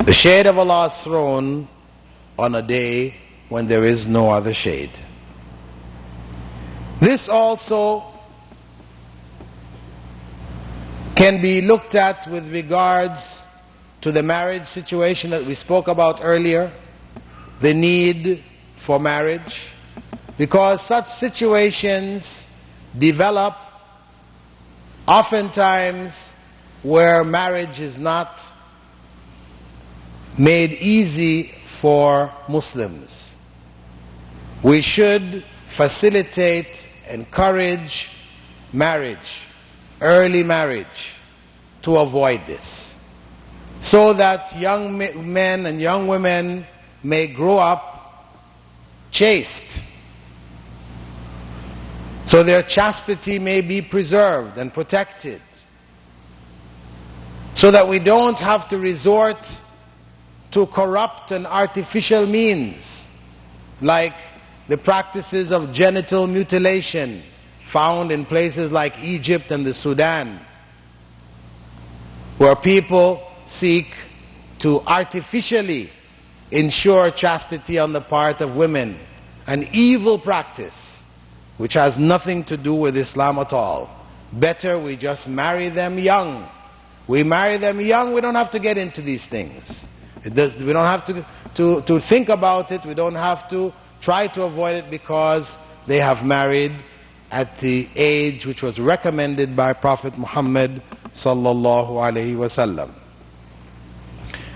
The shade of Allah's throne on a day when there is no other shade. This also can be looked at with regards to the marriage situation that we spoke about earlier, the need for marriage, because such situations develop oftentimes where marriage is not made easy for Muslims. We should facilitate, encourage marriage, early marriage, to avoid this, so that young men and young women may grow up chaste, so their chastity may be preserved and protected, so that we don't have to resort to corrupt and artificial means like the practices of genital mutilation found in places like Egypt and the Sudan, where people seek to artificially ensure chastity on the part of women, an evil practice which has nothing to do with Islam at all. Better we just marry them young. We marry them young, we don't have to get into these things. We don't have to think about it, we don't have to try to avoid it, because they have married at the age which was recommended by Prophet Muhammad sallallahu alaihi wasallam.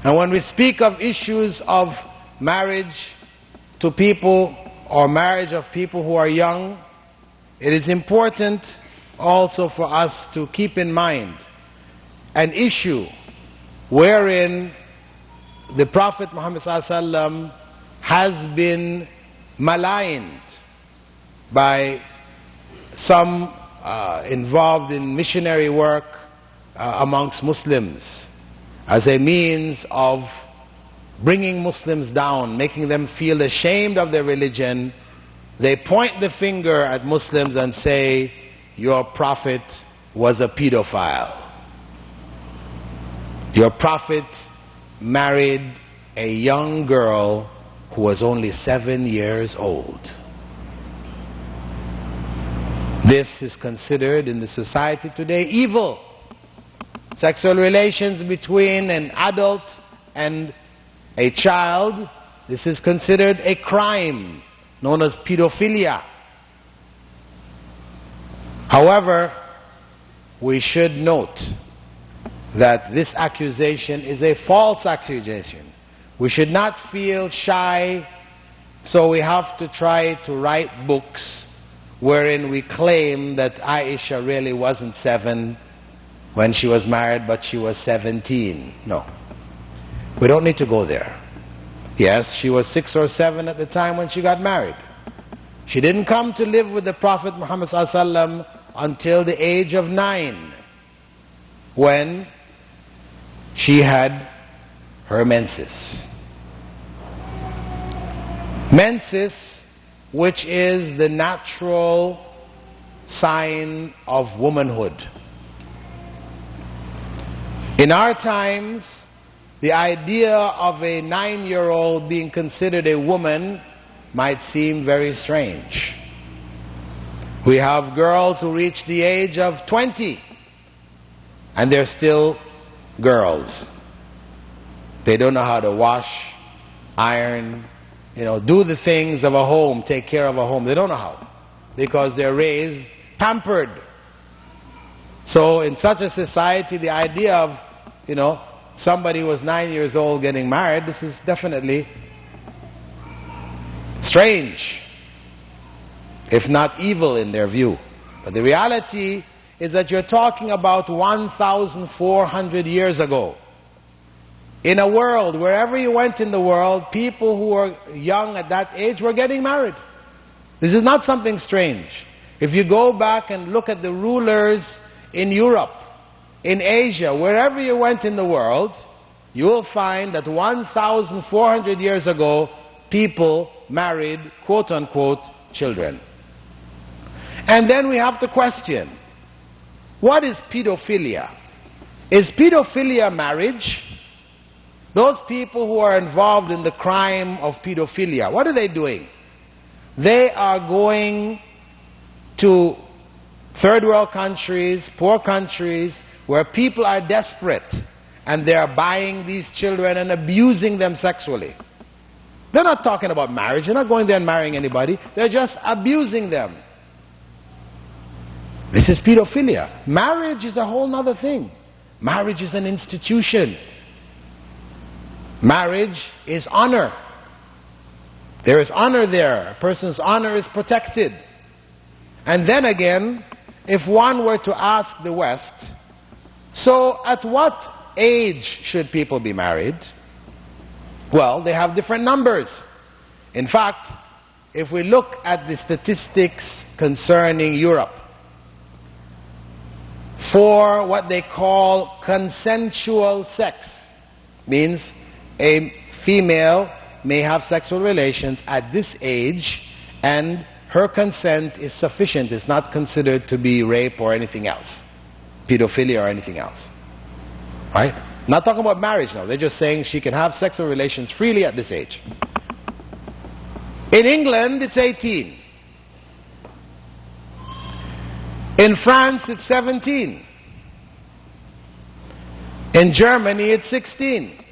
And when we speak of issues of marriage to people, or marriage of people who are young, it is important also for us to keep in mind an issue wherein the Prophet Muhammad ﷺ has been maligned by some involved in missionary work amongst Muslims as a means of bringing Muslims down, making them feel ashamed of their religion. They point the finger at Muslims and say, your prophet was a pedophile. Your prophet married a young girl who was only 7 years old. This is considered in the society today evil. Sexual relations between an adult and a child, this is considered a crime known as pedophilia. However, we should note that this accusation is a false accusation. We should not feel shy, so we have to try to write books wherein we claim that Aisha really wasn't 7 when she was married, but she was 17. No. We don't need to go there. Yes, she was 6 or 7 at the time when she got married. She didn't come to live with the Prophet Muhammad ﷺ until the age of 9, when she had her menses. Menses, which is the natural sign of womanhood. In our times, the idea of a 9-year-old being considered a woman might seem very strange. We have girls who reach the age of 20 and they're still girls. They don't know how to wash, iron, do the things of a home, take care of a home. They don't know how, because they're raised pampered. So in such a society, the idea of, somebody who was 9 years old getting married, this is definitely strange, if not evil in their view. But the reality is that you're talking about 1,400 years ago. In a world, wherever you went in the world, people who were young at that age were getting married. This is not something strange. If you go back and look at the rulers in Europe, in Asia, wherever you went in the world, you will find that 1,400 years ago, people married, quote-unquote, children. And then we have to question, what is pedophilia? Is pedophilia marriage? Those people who are involved in the crime of pedophilia, what are they doing? They are going to third world countries, poor countries, where people are desperate, and they are buying these children and abusing them sexually. They're not talking about marriage. They're not going there and marrying anybody. They're just abusing them. This is pedophilia. Marriage is a whole other thing. Marriage is an institution. Marriage is honor. There is honor there. A person's honor is protected. And then again, if one were to ask the West, so at what age should people be married? Well, they have different numbers. In fact, if we look at the statistics concerning Europe, for what they call consensual sex, means a female may have sexual relations at this age and her consent is sufficient. It's not considered to be rape or anything else, pedophilia or anything else. Right? Not talking about marriage now. They're just saying she can have sexual relations freely at this age. In England, it's 18. In France, it's 17. In Germany, it's 16.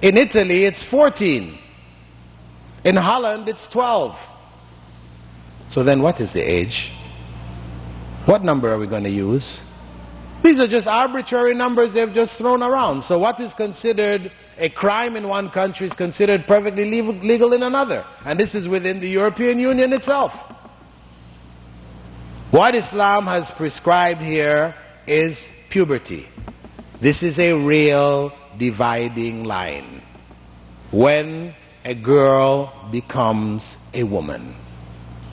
In Italy, it's 14. In Holland, it's 12. So then what is the age? What number are we going to use? These are just arbitrary numbers they've just thrown around. So what is considered a crime in one country is considered perfectly legal in another. And this is within the European Union itself. What Islam has prescribed here is puberty. This is a real dividing line. When a girl becomes a woman.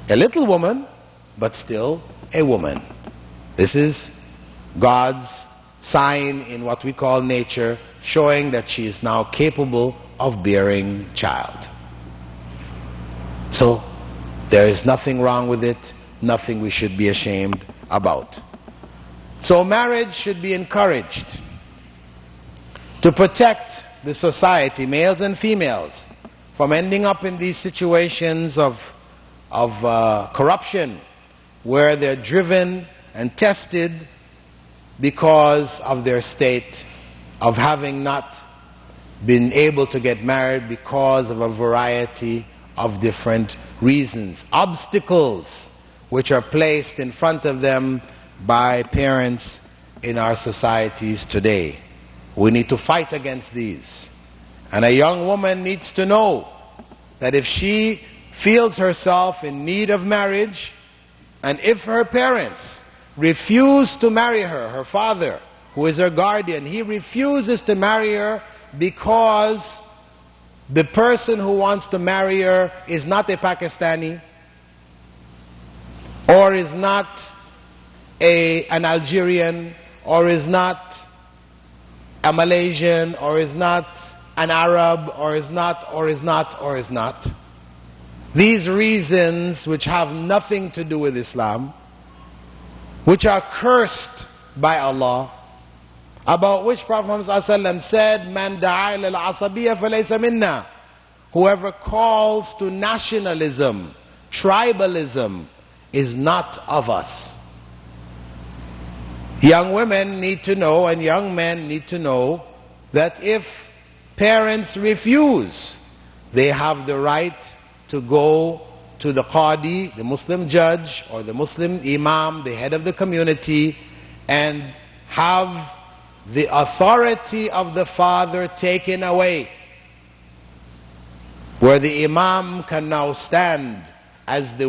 A little woman, but still a woman. This is God's sign in what we call nature, showing that she is now capable of bearing child. So there is nothing wrong with it, nothing we should be ashamed about. So marriage should be encouraged to protect the society, males and females, from ending up in these situations of corruption, where they're driven and tested because of their state of having not been able to get married because of a variety of different reasons. Obstacles which are placed in front of them by parents in our societies today. We need to fight against these. And a young woman needs to know that if she feels herself in need of marriage, and if her parents refuse to marry her, her father, who is her guardian, he refuses to marry her because the person who wants to marry her is not a Pakistani, or is not an Algerian, or is not a Malaysian, or is not an Arab, or is not. These reasons, which have nothing to do with Islam, which are cursed by Allah, about which Prophet Muhammad ﷺ said, "Man da'a ila al-asabiyya falaysa minna." Whoever calls to nationalism, tribalism, is not of us. Young women need to know, and young men need to know, that if parents refuse, they have the right to go to the Qadi, the Muslim judge, or the Muslim Imam, the head of the community, and have the authority of the father taken away, where the Imam can now stand as the